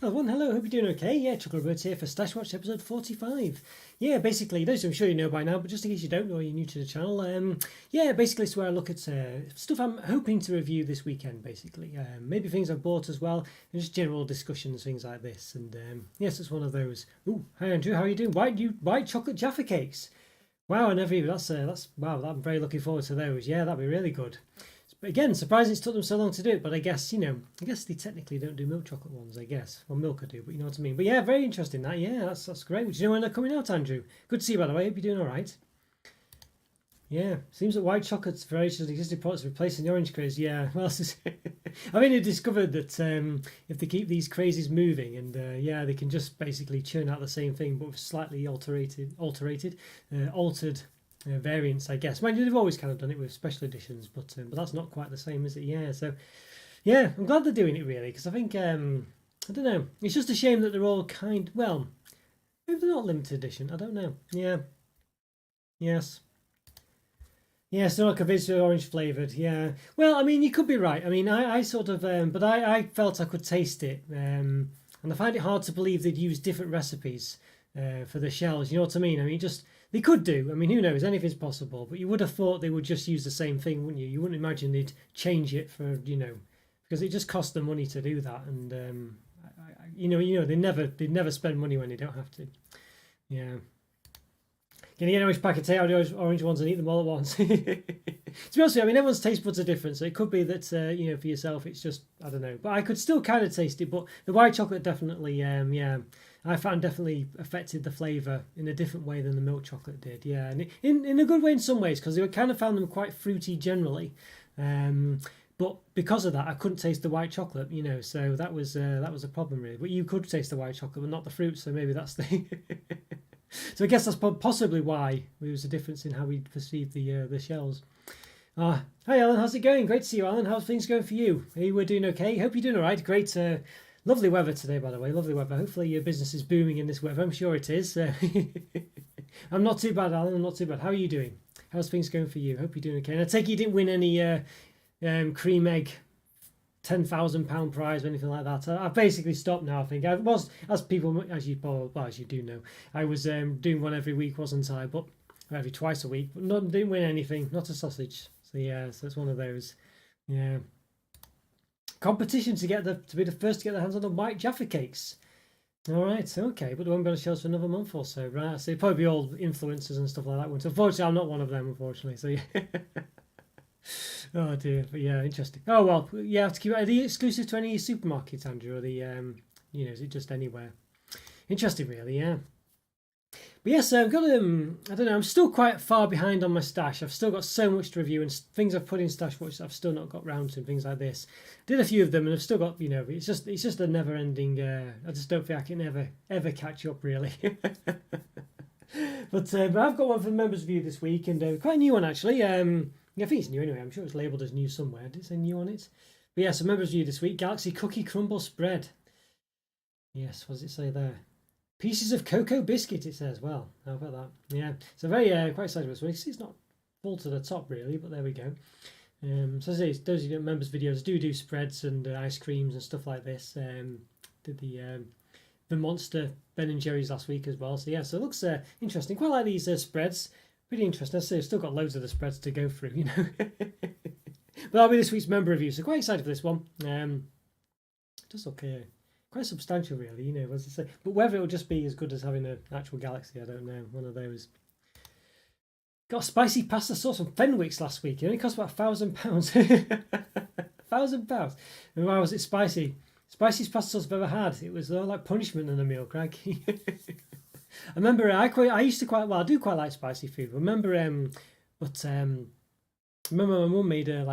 Everyone, hello, hope you're doing okay. Yeah, Chocolate Roberto here for Stash Watch episode 45. Yeah, basically, those I'm sure you know by now, but just in case you don't know or you're new to the channel, yeah, basically it's where I look at stuff I'm hoping to review this weekend, basically. Maybe things I've bought as well, and just general discussions, things like this. And yes, it's one of those. Ooh, hi Andrew, how are you doing? White chocolate Jaffa Cakes. Wow, I never even, that's, wow, I'm very looking forward to those. Yeah, that'd be really good. But again, surprising it's took them so long to do it, but I guess, I guess they technically don't do milk chocolate ones, I guess. Well, milk I do, but you know what I mean. But yeah, very interesting that. Yeah, that's great. Do you know when they're coming out, Andrew? Good to see you, by the way. Hope you're doing all right. Yeah, seems that white chocolate's variations of existing products replacing the orange craze. Yeah, well, I've only discovered that if they keep these crazes moving, and yeah, they can just basically churn out the same thing, but with slightly altered variants, I guess. Mind you, they've always kind of done it with special editions, but that's not quite the same, is it? Yeah, so yeah, I'm glad they're doing it really, because I think I don't know, it's just a shame that they're all well, maybe they're not limited edition. I don't know. Yeah, yes. Yes, they're not convinced they're orange flavoured. Yeah. Well, I mean, you could be right. I mean, I sort of, but I felt I could taste it, and I find it hard to believe they'd use different recipes for the shells. You know what I mean? I mean, just they could do. I mean, who knows? Anything's possible. But you would have thought they would just use the same thing, wouldn't you? You wouldn't imagine they'd change it for because it just costs them money to do that, and they never spend money when they don't have to. Yeah. Can you get an orange pack of potato orange ones and eat them all at once? To be honest with you, I mean, everyone's taste buds are different, so it could be that for yourself, it's just I don't know. But I could still kind of taste it. But the white chocolate definitely, yeah, I found definitely affected the flavour in a different way than the milk chocolate did. Yeah, and in a good way in some ways, because I kind of found them quite fruity generally. But because of that, I couldn't taste the white chocolate, so that was a problem really. But you could taste the white chocolate, but not the fruit, so maybe that's the. So I guess that's possibly why there was a difference in how we perceived the shells. Hi Alan, how's it going? Great to see you, Alan. How's things going for you? Hey, we're doing okay. Hope you're doing all right. Great, lovely weather today, by the way. Lovely weather. Hopefully your business is booming in this weather. I'm sure it is. I'm not too bad, Alan. I'm not too bad. How are you doing? How's things going for you? Hope you're doing okay. And I take it you didn't win any cream egg £10,000 prize or anything like that. I've basically stopped now. I think I was, as you do know, I was doing one every week, wasn't I? But every twice a week, but didn't win anything, not a sausage. So yeah, so it's one of those. Yeah, competition to be the first to get their hands on the white Jaffa Cakes. All right, okay, but they won't be on the shelves for another month or so, right? So probably all influencers and stuff like that. So unfortunately, I'm not one of them, unfortunately. So yeah. Oh dear, but yeah, interesting. Oh well, yeah, have to keep. Are they exclusive to any supermarkets, Andrew? Or the is it just anywhere? Interesting, really, yeah. But yes, I've got I don't know. I'm still quite far behind on my stash. I've still got so much to review and things I've put in stash which I've still not got round to and things like this. Did a few of them and I've still got it's just a never ending. I just don't think I can ever catch up really. But I've got one for the members review this week and quite a new one actually. Yeah, I think it's new anyway. I'm sure it's labelled as new somewhere. Did it say new on it? But yeah, so members review this week. Galaxy Cookie Crumble Spread. Yes, what does it say there? Pieces of cocoa biscuit, it says. Well, how about that? Yeah, so very quite excited about this one. It's not full to the top really, but there we go. So as I say, those of you members videos do spreads and ice creams and stuff like this. Did the Monster Ben and Jerry's last week as well. So yeah, so it looks interesting. Quite like these spreads. Pretty interesting. I've still got loads of the spreads to go through, But that'll be this week's member review, so quite excited for this one. Does look quite substantial, really, as I say. But whether it'll just be as good as having an actual Galaxy, I don't know. One of those. Got a spicy pasta sauce from Fenwick's last week. It only cost about £1,000. £1,000. And why was it spicy? Spiciest pasta sauce I've ever had. It was like punishment in a meal, Crikey. I remember I used to I do quite like spicy food. I remember remember my mum made her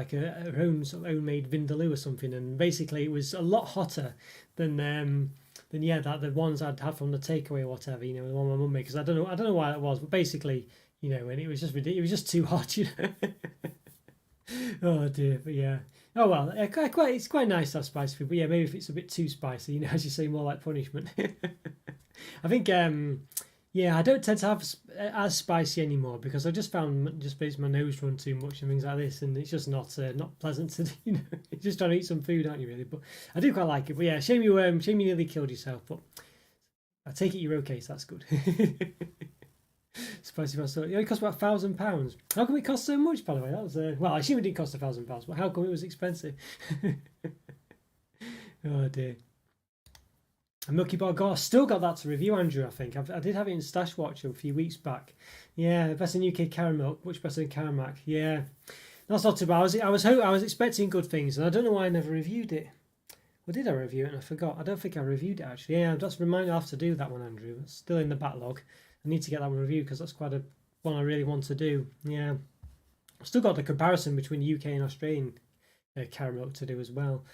own sort of homemade vindaloo or something, and basically it was a lot hotter than the ones I'd had from the takeaway or whatever. The one my mum made, because I don't know why that was, but basically and it was just ridiculous. It was just too hot, Oh dear, but yeah. Oh well, it's quite nice to have spicy food, but yeah, maybe if it's a bit too spicy, as you say, more like punishment. I think Yeah, I don't tend to have as spicy anymore because I just found just makes my nose run too much and things like this, and it's just not pleasant to you're just trying to eat some food, aren't you? Really, but I do quite like it. But yeah, shame you nearly killed yourself, but I take it you're okay, so that's good. Spicy pasta. It only cost about £1,000. How come it cost so much? By the way, that was well, I assume it didn't cost £1,000, but how come it was expensive? Oh dear. A Milky Bar. God, I still got that to review, Andrew. I think I did have it in Stash Watch a few weeks back. Yeah, best in UK caramel, much better than Caramac. Yeah, that's not too bad. I was expecting good things, and I don't know why I never reviewed it. Well, did I review it? And I forgot. I don't think I reviewed it actually. Yeah, that's reminded. I have to do that one, Andrew. It's still in the backlog. I need to get that one reviewed because that's quite a one I really want to do. Yeah, I've still got the comparison between the UK and Australian caramel to do as well.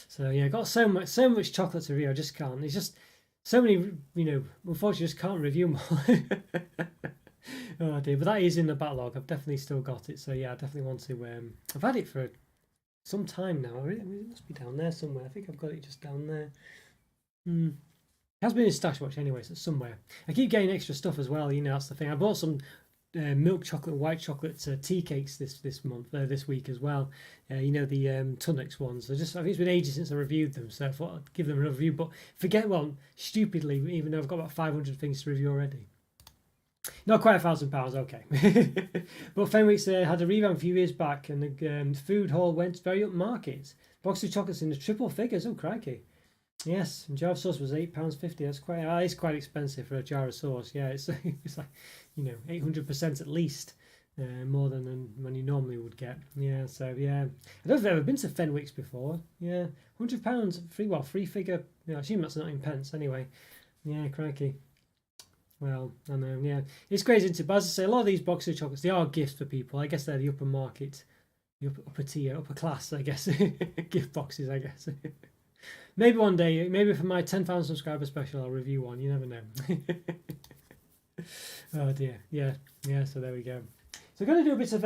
So yeah, got so much chocolate to review. I just can't. It's just so many, unfortunately, just can't review them all. Oh dear, but that is in the backlog. I've definitely still got it. So yeah, I definitely want to. I've had it for some time now. It must be down there somewhere. I think I've got it just down there. It has been in Stash Watch anyway, so it's somewhere. I keep getting extra stuff as well. That's the thing. I bought some milk chocolate, white chocolate tea cakes this week as well. The Tunnex ones. I think it's been ages since I reviewed them, so I thought I'd give them another review. But stupidly, even though I've got about 500 things to review already. Not quite £1,000, okay. But Fenwick's had a revamp a few years back, and the food hall went very upmarket. Box of chocolates in the triple figures. Oh, crikey. Yes, and jar of sauce was £8.50. It's quite expensive for a jar of sauce. Yeah, it's like 800% at least, more than you normally would get. Yeah, so yeah, I don't think I've ever been to Fenwick's before. Yeah, £100 free figure. Yeah, I assume that's not in pence anyway. Yeah, crikey. Well, I know. Yeah, it's crazy, isn't it? But as I say, a lot of these boxes of chocolates, they are gifts for people. I guess they're the upper market, the upper tier, upper class. I guess gift boxes. I guess. Maybe one day, maybe for my 10,000 subscriber special, I'll review one. You never know. Oh dear. Yeah. So there we go. So I'm going to do a bit of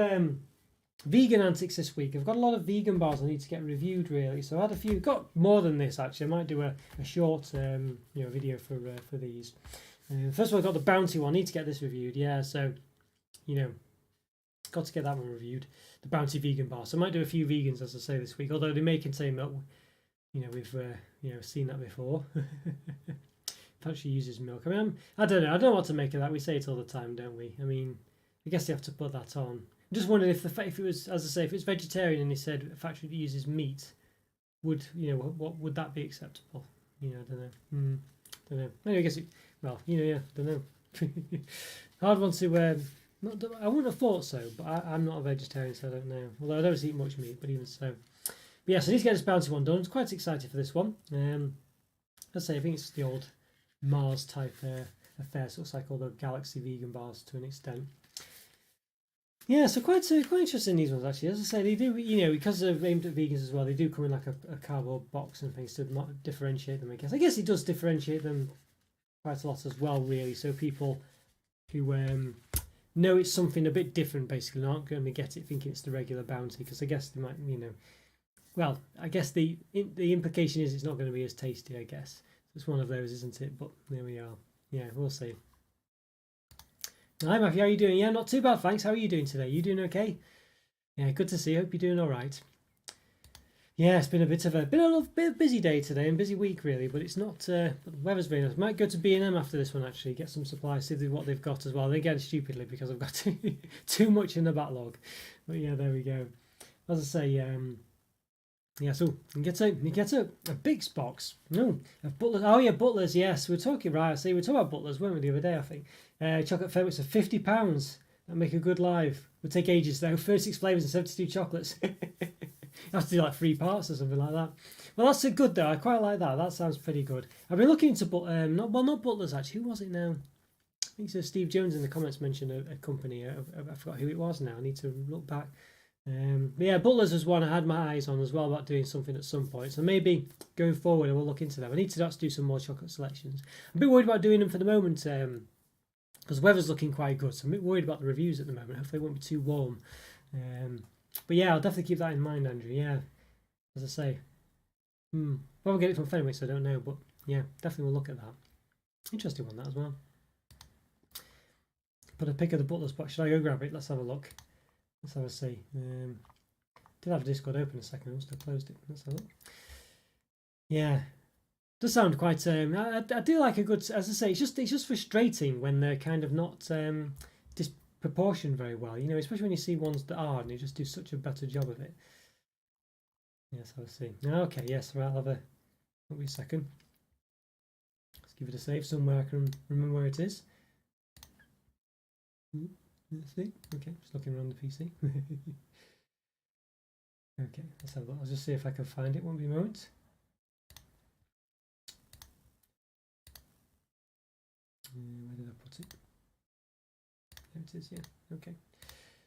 vegan antics this week. I've got a lot of vegan bars I need to get reviewed really. So I had a few. Got more than this actually. I might do a short video for these. First of all, I got the Bounty one. I need to get this reviewed. Yeah. So got to get that one reviewed. The Bounty vegan bar. So I might do a few vegans as I say this week. Although they may contain milk. We've seen that before. Actually uses milk. I mean, I don't know what to make of that. We say it all the time, don't we? I mean, I guess they have to put that on. I'm just wondering if it was, as I say, if it's vegetarian and they said a factory that uses meat, would what would that be acceptable? I don't know. Don't know. Maybe I guess don't know. Hard one to. I wouldn't have thought so, but I'm not a vegetarian, so I don't know. Although I don't eat much meat, but even so. But yeah, so I need to get this Bounty one done. I'm quite excited for this one. Let's say I think it's the old Mars type affair. So it looks like all the Galaxy vegan bars to an extent. Yeah, so quite interesting these ones actually. As I say, they do because they're aimed at vegans as well. They do come in like a cardboard box and things to differentiate them. I guess it does differentiate them quite a lot as well, really. So people who know it's something a bit different basically aren't going to get it thinking it's the regular Bounty, because I guess they might Well, I guess the implication is it's not going to be as tasty, I guess. It's one of those, isn't it? But there we are. Yeah, we'll see. Hi, Matthew. How are you doing? Yeah, not too bad, thanks. How are you doing today? You doing okay? Yeah, good to see you. Hope you're doing all right. Yeah, it's been a bit of a busy day today and busy week, really. But it's not. The weather's very nice. Might go to B&M after this one, actually. Get some supplies, see what they've got as well. Again, stupidly, because I've got too much in the backlog. But yeah, there we go. As I say, yeah, so you get a big box. No, of Butlers. Oh yeah, Butlers. Yes, we're talking right. See, we were talking about Butlers, weren't we, the other day? I think chocolate Fenwick's are £50. That'd make a good live. Would take ages though. 36 flavors and 72 chocolates. You have to do like 3 parts or something like that. Well, that's good though. I quite like that. That sounds pretty good. I've been looking into not Butlers actually. Who was it now? I think so. Steve Jones in the comments mentioned a company. I forgot who it was now. I need to look back. But yeah, Butlers was one I had my eyes on as well about doing something at some point. So maybe going forward I will look into them. I need to do some more chocolate selections. I'm a bit worried about doing them for the moment because the weather's looking quite good. So I'm a bit worried about the reviews at the moment. Hopefully it won't be too warm. But yeah, I'll definitely keep that in mind, Andrew. Yeah, as I say. Well, we'll get it from Fenwick, so I don't know. But yeah, definitely we'll look at that. Interesting one, that as well. Put a pic of the Butlers box. Should I go grab it? Let's have a look. Let's have a see. Did have Discord open a second. I must have closed it. Let's have a look. Yeah, does sound quite. I do like a good. As I say, it's just frustrating when they're kind of not disproportioned very well. You know, especially when you see ones that are, and they just do such a better job of it. Yes, I'll see. Okay, yes, right. I'll have a. Won't be a second. Let's give it a save somewhere I can remember where it is. Let's see. Okay, just looking around the PC. Okay, let's have a look. I'll just see if I can find it. Won't be a moment. Where did I put it? There it is. Yeah. Okay.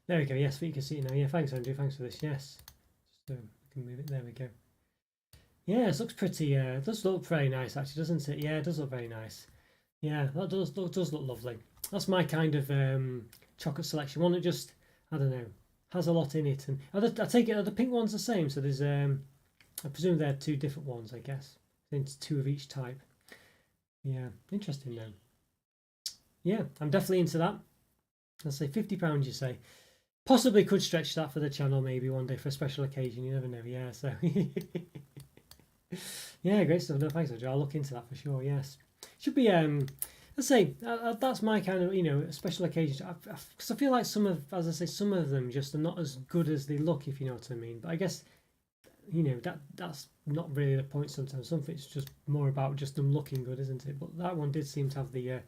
There we go. Yes, you can see it now. Yeah. Thanks, Andrew. Thanks for this. Yes. Just I can move it. There we go. Yeah, it looks pretty. It does look very nice, actually, doesn't it? Yeah, it does look very nice. Yeah, that does look lovely. That's my kind of chocolate selection. One that just, I don't know, has a lot in it. And I take it, are the pink ones the same? So there's, I presume they're two different ones, I guess. It's two of each type. Yeah, interesting though. Yeah, I'm definitely into that. Let's say £50, you say. Possibly could stretch that for the channel maybe one day for a special occasion. You never know. Yeah, so. Yeah, great stuff. No, thanks, Andrew. I'll look into that for sure. Yes, should be. Let's say that's my kind of special occasion. Because I feel like as I say, some of them just are not as good as they look, if you know what I mean. But I guess that's not really the point. Sometimes it's just more about just them looking good, isn't it? But that one did seem to have the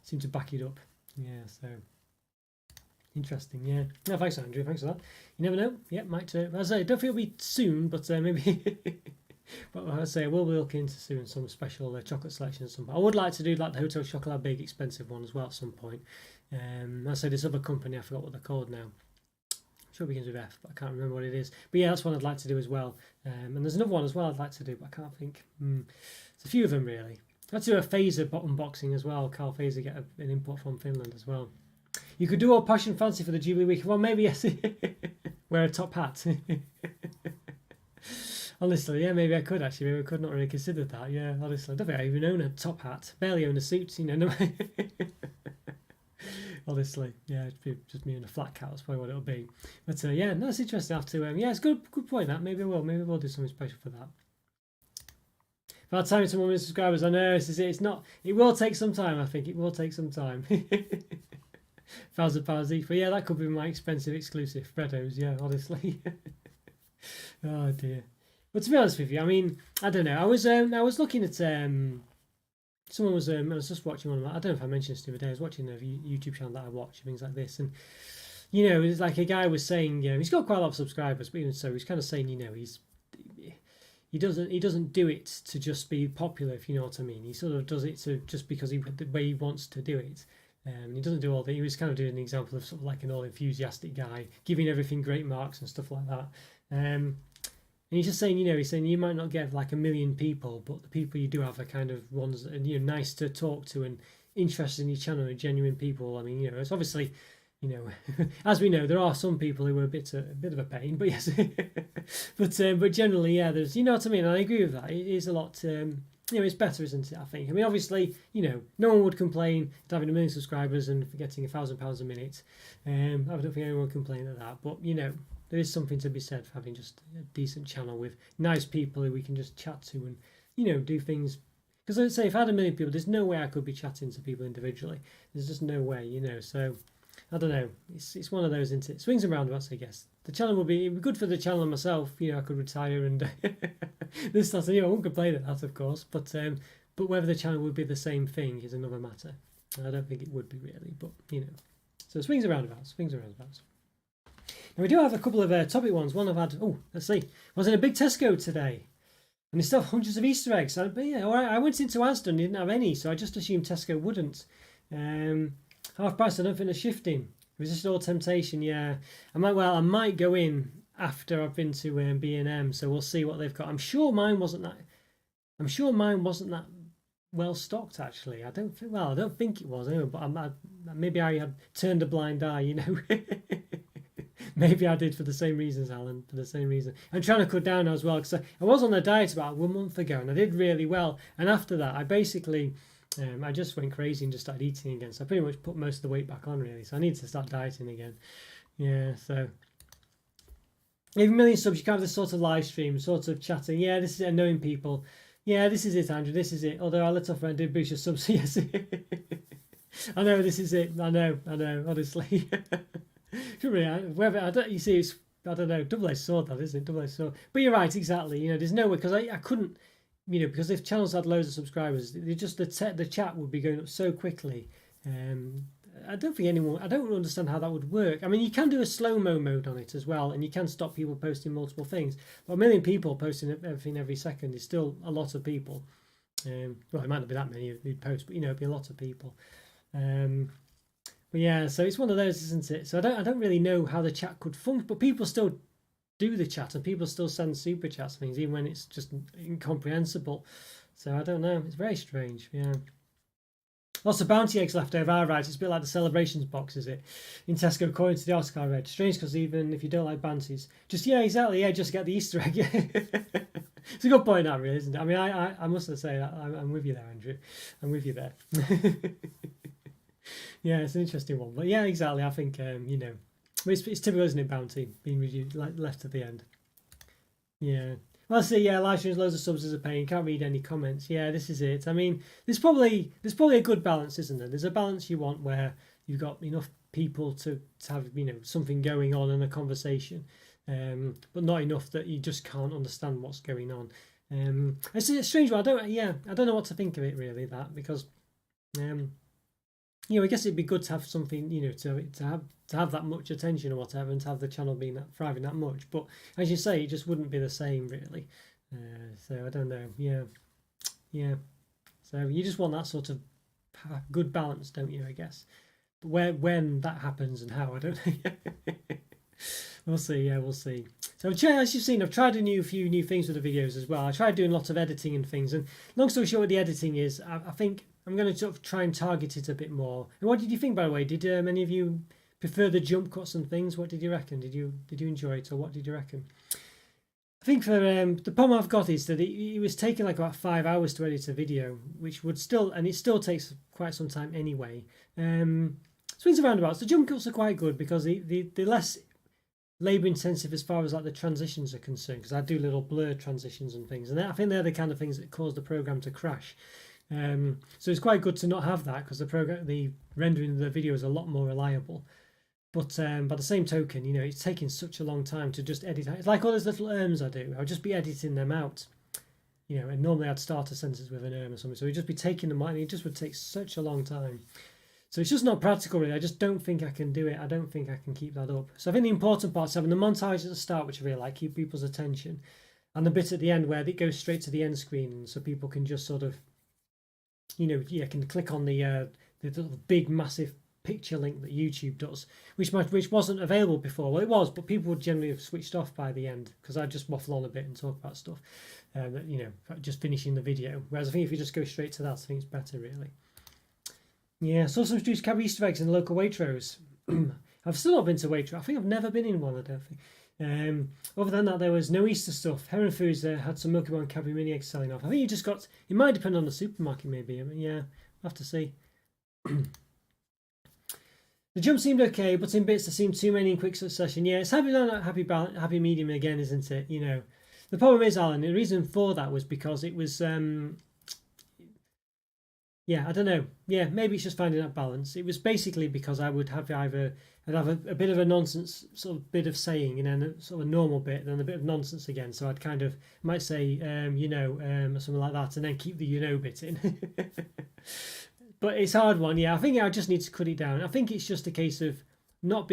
seem to back it up. Yeah, so interesting. Yeah. No, thanks, Andrew. Thanks for that. You never know. Yeah, might. As I say, don't feel it'll be soon, but maybe. But I say we'll be looking into soon some special chocolate selections. Some I would like to do like the Hotel Chocolat big expensive one as well at some point. I say this other company, I forgot what they're called now. I'm sure it begins with F, but I can't remember what it is. But yeah, that's one I'd like to do as well. And there's another one as well I'd like to do, but I can't think. There's a few of them really. I'd do a phaser unboxing as well. Carl Phaser get an import from Finland as well. You could do Old Passion Fancy for the Jubilee week. Well, maybe yes. Wear a top hat. Honestly, yeah, maybe I could actually. Maybe I could not really consider that. Yeah, honestly, I don't think I even own a top hat. Barely own a suit, No. Honestly, yeah, it'd be just me in a flat cap. That's probably what it'll be. But yeah, no, it's interesting. I have to. Yeah, it's good point. That maybe I will. Maybe we'll do something special for that. By the time it's 1 million subscribers, I know this is it. It's not. It will take some time. I think it will take some time. £1,000 each, but yeah, that could be my expensive exclusive Freddos. Yeah, honestly. Oh dear. But to be honest with you, I mean, I don't know. I was looking at someone was I was just watching one of my, I don't know if I mentioned this the other day. I was watching a YouTube channel that I watch, things like this, and it's like a guy was saying, he's got quite a lot of subscribers, but even so, he's kind of saying, he doesn't do it to just be popular, if you know what I mean. He sort of does it to just because the way he wants to do it. He doesn't do all that. He was kind of doing an example of sort of like an all enthusiastic guy, giving everything great marks and stuff like that. And he's just saying, he's saying you might not get like 1 million people, but the people you do have are kind of ones that are, nice to talk to and interested in your channel and genuine people. I mean, it's obviously, as we know, there are some people who are a bit of a pain, but yes, but generally, yeah, there's, you know what I mean. And I agree with that. It is a lot. It's better, isn't it? I think. I mean, obviously, no one would complain at having 1 million subscribers and for getting £1,000 a minute. I don't think anyone would complain at that, but there is something to be said for having just a decent channel with nice people who we can just chat to and, do things. Because let's say if I had 1 million people, there's no way I could be chatting to people individually. There's just no way, So I don't know. It's one of those, isn't it? Swings and roundabouts, I guess. The channel it'd be good for the channel and myself. I could retire and this stuff. I won't complain at that, of course. But whether the channel would be the same thing is another matter. I don't think it would be really, but So swings and roundabouts. Swings and roundabouts. Now we do have a couple of topic ones. One I've had. Oh, let's see. I was in a big Tesco today, and they still have hundreds of Easter eggs. But yeah, I went into Asda and didn't have any, so I just assumed Tesco wouldn't. Half price. I don't think they're shifting. Irresistible temptation. Yeah, I might go in after I've been to B&M. So we'll see what they've got. I'm sure mine wasn't that well stocked actually. I don't think it was anyway. But maybe I had turned a blind eye. Maybe I did for the same reasons, Alan, for the same reason. I'm trying to cut down as well, because I was on a diet about 1 month ago, and I did really well. And after that, I basically, I just went crazy and just started eating again. So I pretty much put most of the weight back on really. So I need to start dieting again. Yeah, so even a million subs, you can have this sort of live stream, sort of chatting. Yeah, this is it, knowing people. Yeah, this is it, Andrew. This is it. Although our little friend did boost your subs. Yes, I know this is it. I know. Honestly, whether I don't, you see, it's I don't know. Double-edged sword, that isn't it? Double-edged sword. But you're right, exactly. You know, there's no way because I couldn't. You know, because if channels had loads of subscribers, they just the chat would be going up so quickly. I don't think anyone. I don't understand how that would work. I mean, you can do a slow-mo mode on it as well, and you can stop people posting multiple things. But a million people posting everything every second is still a lot of people. Well, it might not be that many who'd post, but you know, it'd be a lot of people. But yeah, so it's one of those, isn't it? So I don't really know how the chat could function, but people still do the chat and people still send super chats things, even when it's just incomprehensible. So I don't know. It's very strange. Yeah. Lots of bounty eggs left over. Right, it's a bit like the celebrations box, is it? In Tesco, according to the article I read. Strange because even if you don't like bounties, just exactly, just get the Easter egg. It's a good point, that really, isn't it? I mean, I must say that I'm with you there, Andrew. I'm with you there. Yeah, it's an interesting one, but yeah, exactly. I think you know, it's typical, isn't it? Bounty being reduced, left at the end. Yeah. Well, see, yeah, live streams, loads of subs is a pain. Can't read any comments. Yeah, this is it. I mean, there's probably a good balance, isn't there? There's a balance you want where you've got enough people to have, you know, something going on in a conversation, but not enough that you just can't understand what's going on. It's a strange one. I don't know what to think of it really. That because, you know, I guess it'd be good to have something, you know, to have that much attention or whatever, and to have the channel being that thriving that much. But as you say, it just wouldn't be the same really. So I don't know. Yeah. So you just want that sort of good balance, don't you? I guess. But when that happens and how, I don't know. We'll see. Yeah, we'll see. So as you've seen, I've tried a few new things with the videos as well. I tried doing lots of editing and things. And long story short, what the editing is, I think I'm going to sort of try and target it a bit more. And what did you think, by the way? Did many of you prefer the jump cuts and things? What did you reckon? Did you enjoy it, or what did you reckon? I think for the problem I've got is that it was taking like about 5 hours to edit a video, which would still, and it still takes quite some time anyway. Swings and roundabouts. The jump cuts are quite good because the less labour intensive as far as like the transitions are concerned, because I do little blur transitions and things, and I think they're the kind of things that cause the program to crash. So it's quite good to not have that, because the rendering of the video is a lot more reliable. But by the same token, you know, it's taking such a long time to just edit. It's like all those little I do. I'll just be editing them out, you know, and normally I'd start a sentence with an or something, so it'd just be taking them out, and it just would take such a long time. So it's just not practical really. I just don't think I can do it. I don't think I can keep that up. So I think the important part is having the montage at the start, which I really like, keep people's attention, and the bit at the end where it goes straight to the end screen, so people can just sort of, you know, can click on the big massive picture link that YouTube does, which wasn't available before. Well, it was, but people would generally have switched off by the end, because I'd just waffle on a bit and talk about stuff, you know, just finishing the video. Whereas I think if you just go straight to that, I think it's better really. Yeah, saw some reduced Cadbury Easter eggs in the local Waitrose. I've still not been to Waitrose. I think I've never been in one, I don't think. Other than that, there was no Easter stuff. Heron Foods had some Milky Bar and Cadbury mini eggs selling off. I think you just got, it might depend on the supermarket maybe. I mean, yeah, we'll have to see. The jump seemed okay, but in bits there seemed too many in quick succession. Yeah, it's happy medium again, isn't it? You know, the problem is, Alan, the reason for that was because it was, yeah, I don't know. Yeah, maybe it's just finding that balance. It was basically because I would have I'd have a bit of a nonsense sort of bit of saying, and then a sort of a normal bit, then a bit of nonsense again. So I'd kind of might say, you know, or something like that, and then keep the you know bit in. But it's a hard one. Yeah, I think I just need to cut it down. I think it's just a case of not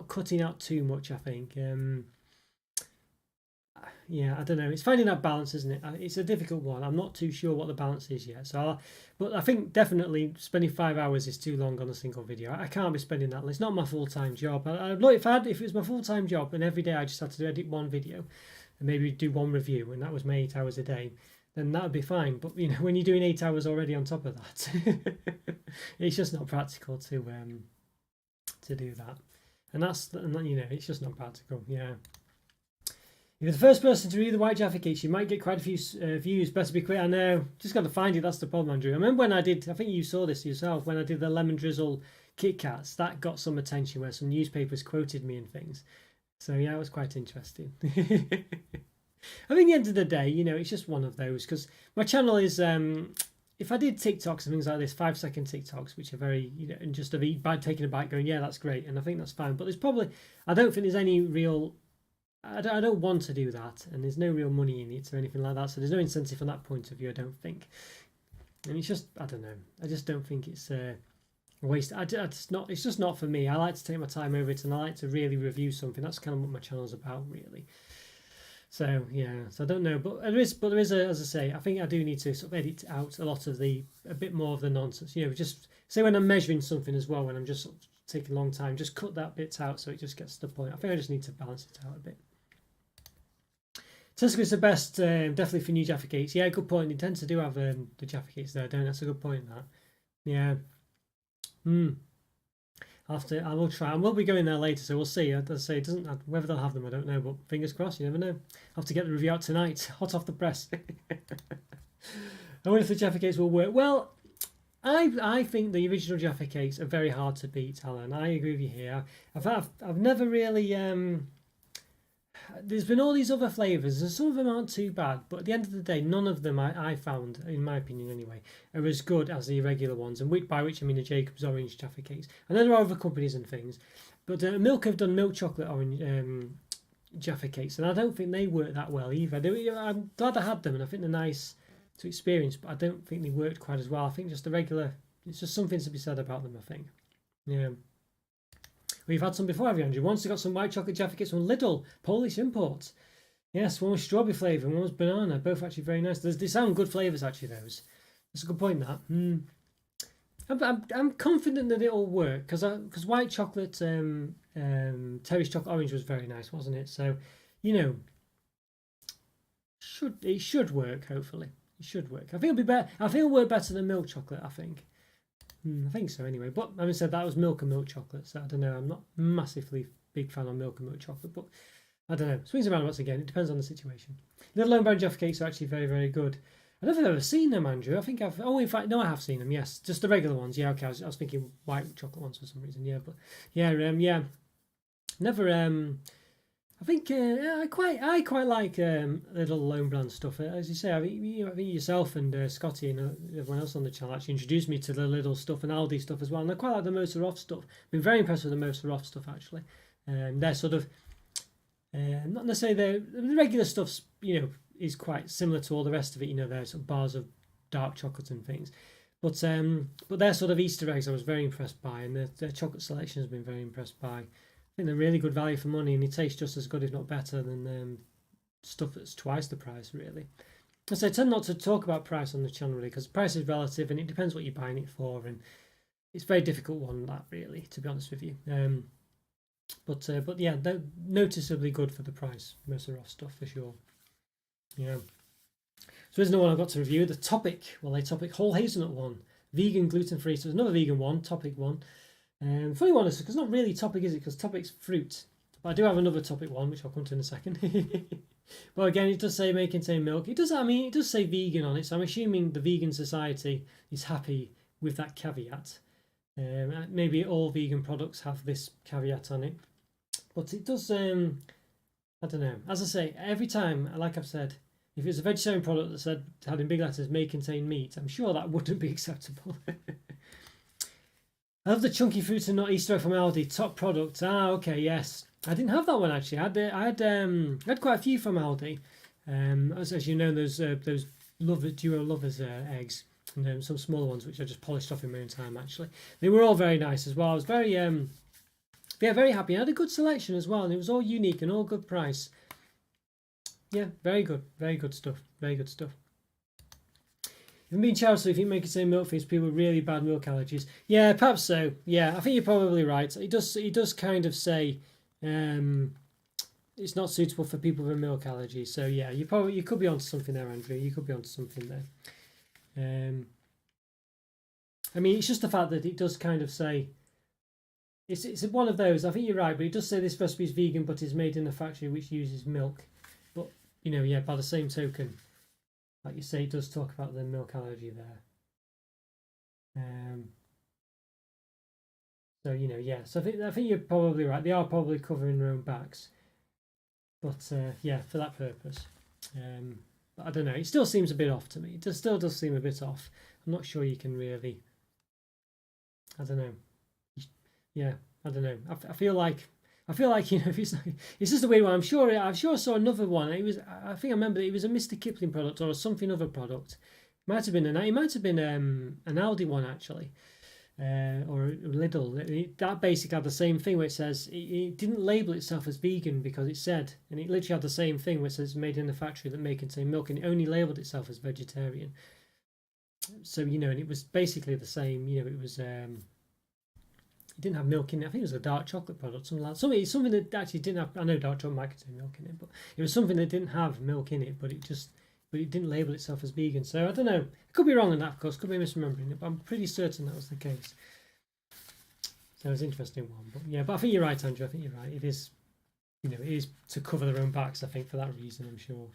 cutting out too much. I think. Yeah, I don't know. It's finding that balance, isn't it? It's a difficult one. I'm not too sure what the balance is yet. But I think definitely spending 5 hours is too long on a single video. I can't be spending that. It's not my full-time job. If it was my full-time job and every day I just had to edit one video and maybe do one review, and that was my 8 hours a day, then that would be fine. But you know, when you're doing 8 hours already on top of that, it's just not practical to do that. And you know, it's just not practical. Yeah. If you're the first person to read the white Jaffa Cakes, you might get quite a few views. Better be quick. I know. Just got to find it. That's the problem, Andrew. I remember when I did, I think you saw this yourself, when I did the lemon drizzle KitKats, that got some attention where some newspapers quoted me and things. So yeah, it was quite interesting. I think at the end of the day, it's just one of those, because my channel is, if I did TikToks and things like this, 5-second TikToks, which are very, and just of by taking a bite going, yeah, that's great. And I think that's fine. But there's probably, I don't think there's any real, I don't want to do that, and there's no real money in it or anything like that, so there's no incentive from that point of view, I don't think. And it's just, I don't know, I just don't think it's a waste. It's just not for me. I like to take my time over it, and I like to really review something. That's kind of what my channel's about, really. So yeah, so I don't know, but there is as I say, I think I do need to sort of edit out a bit more of the nonsense. Just say when I'm measuring something as well, when I'm just sort of taking a long time, just cut that bit out so it just gets to the point. I think I just need to balance it out a bit. Tesco's the best, definitely for new Jaffa Cakes. Yeah, good point. They tend to do have the Jaffa Cakes there, don't they? That's a good point, that. Yeah. I will try. And we'll be going there later, so we'll see. As I say, it doesn't have, whether they'll have them, I don't know, but fingers crossed, you never know. I'll have to get the review out tonight, hot off the press. I wonder if the Jaffa Cakes will work. Well, I think the original Jaffa Cakes are very hard to beat, Alan. I agree with you here. I've never really... there's been all these other flavours, and some of them aren't too bad, but at the end of the day, none of them I found, in my opinion anyway, are as good as the regular ones, and by which I mean the Jacob's Orange Jaffa Cakes. I know there are other companies and things, but Milk have done milk chocolate orange Jaffa Cakes, and I don't think they work that well either. I'm glad I had them, and I think they're nice to experience, but I don't think they worked quite as well. I think just the regular, it's just something to be said about them, I think. Yeah. We've had some before, have you, Andrew? Once I got some white chocolate Jaffa Cakes from Lidl, Polish imports. Yes, one was strawberry flavour and one was banana. Both actually very nice. They sound good flavours, actually, those. That's a good point, that. I'm confident that it'll work, because white chocolate, Terrace chocolate orange was very nice, wasn't it? So, it should work, hopefully. It should work. I think it'll be better. I think it'll work better than milk chocolate, I think. I think so anyway, but having said that, was milk and milk chocolate, so I don't know, I'm not massively big fan of milk and milk chocolate, but I don't know, swings and roundabouts again, it depends on the situation. Little Lone Brown Jaffa Cakes are actually very, very good. I don't think I've ever seen them, Andrew. I think in fact, no, I have seen them, yes, just the regular ones. Yeah, okay, I was thinking white chocolate ones for some reason, yeah, but yeah, never, I think I quite like little Lone Brand stuff. As you say, I think yourself and Scotty and everyone else on the channel actually introduced me to the little stuff and Aldi stuff as well. And I quite like the Moser Off stuff. I've been very impressed with the Moser Off stuff actually. They're sort of not necessarily the regular stuff's is quite similar to all the rest of it. There's sort of bars of dark chocolate and things. But they're sort of Easter eggs I was very impressed by, and the chocolate selection has been very impressed by. I think they're really good value for money, and they taste just as good, if not better, than stuff that's twice the price, really. So I tend not to talk about price on the channel, really, because price is relative, and it depends what you're buying it for, and it's a very difficult one, that, really, to be honest with you. But yeah, they're noticeably good for the price, Mercer Off stuff, for sure. Yeah. So here's another one I've got to review. The Topic, whole hazelnut one. Vegan, gluten-free, so there's another vegan one, Topic one. Funny one, because it's not really Topic, is it? Because Topic's fruit. But I do have another Topic one, which I'll come to in a second. But again, it does say may contain milk. It does say vegan on it, so I'm assuming the Vegan Society is happy with that caveat. Maybe all vegan products have this caveat on it. But it does, I don't know. As I say, every time, like I've said, if it's a vegetarian product that had in big letters may contain meat, I'm sure that wouldn't be acceptable. I love the chunky fruit and nut Easter egg from Aldi. Top product. Ah, okay, yes. I didn't have that one actually. I had quite a few from Aldi. As you know, those duo lovers eggs, and some smaller ones which I just polished off in my own time. Actually, they were all very nice as well. I was very very happy. I had a good selection as well, and it was all unique and all good price. Yeah, very good stuff. Very good stuff. If I'm being charitable, if you make it say milk feeds people with really bad milk allergies, yeah, perhaps so. Yeah, I think you're probably right. It does kind of say it's not suitable for people with milk allergies. So yeah, you could be onto something there, Andrew. You could be onto something there. I mean, it's just the fact that it does kind of say it's one of those. I think you're right, but it does say this recipe is vegan, but is made in a factory which uses milk. you know, yeah, by the same token, like you say, it does talk about the milk allergy there. So you know, yeah. So I think you're probably right. They are probably covering their own backs, but yeah, for that purpose. But I don't know. It still seems a bit off to me. It still does seem a bit off. I'm not sure you can really. I don't know. Yeah, I don't know. I feel like you know, it's just a weird one. I'm sure I saw another one. I think I remember it was a Mr. Kipling product or something other product. It might have been an Aldi one actually, or a Lidl. That basically had the same thing where it says it didn't label itself as vegan because it said, and it literally had the same thing where it says made in the factory that may contain milk, and it only labelled itself as vegetarian. So you know, and it was basically the same. You know, it was. It didn't have milk in it. I think it was a dark chocolate product, something like that. Something that actually didn't have. I know dark chocolate might contain milk in it, but it was something that didn't have milk in it. But it didn't label itself as vegan. So I don't know. I could be wrong on that, of course. Could be misremembering it, but I'm pretty certain that was the case. So it was an interesting one. But yeah, but I think you're right, Andrew. I think you're right. It is, you know, it is to cover their own backs. I think for that reason, I'm sure.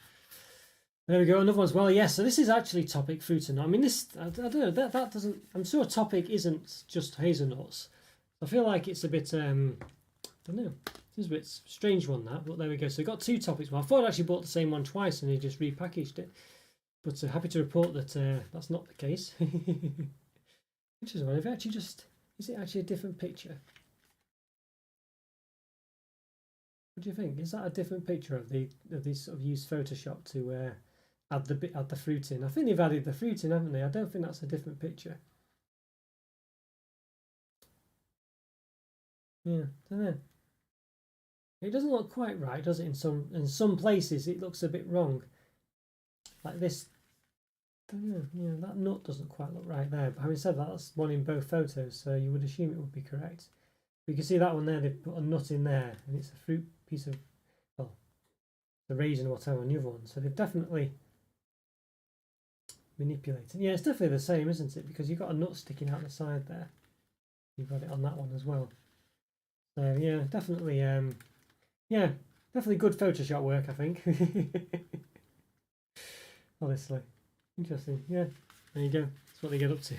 There we go. Another one as well. Yes. So this is actually topic fruit and nut. I mean, this. I don't know. That doesn't. I'm sure topic isn't just hazelnuts. I feel like it's a bit, I don't know, it's a bit strange one that, but there we go. So we've got two topics. Well, I thought I actually bought the same one twice and they just repackaged it, but happy to report that that's not the case. Which is one. If actually just, is it actually a different picture? What do you think? Is that a different picture of these sort of used Photoshop to add the fruit in? I think they've added the fruit in, haven't they? I don't think that's a different picture. Yeah, I don't know. It doesn't look quite right, does it? In some places, it looks a bit wrong. Like this. I don't know. Yeah, that nut doesn't quite look right there. But having said that, that's one in both photos, so you would assume it would be correct. But you can see that one there. They've put a nut in there, and it's a fruit piece of, well, the raisin or whatever on the other one. So they've definitely manipulated. Yeah, it's definitely the same, isn't it? Because you've got a nut sticking out the side there. You've got it on that one as well. So yeah, definitely, definitely good Photoshop work, I think. Honestly, interesting. Yeah, there you go. That's what they get up to.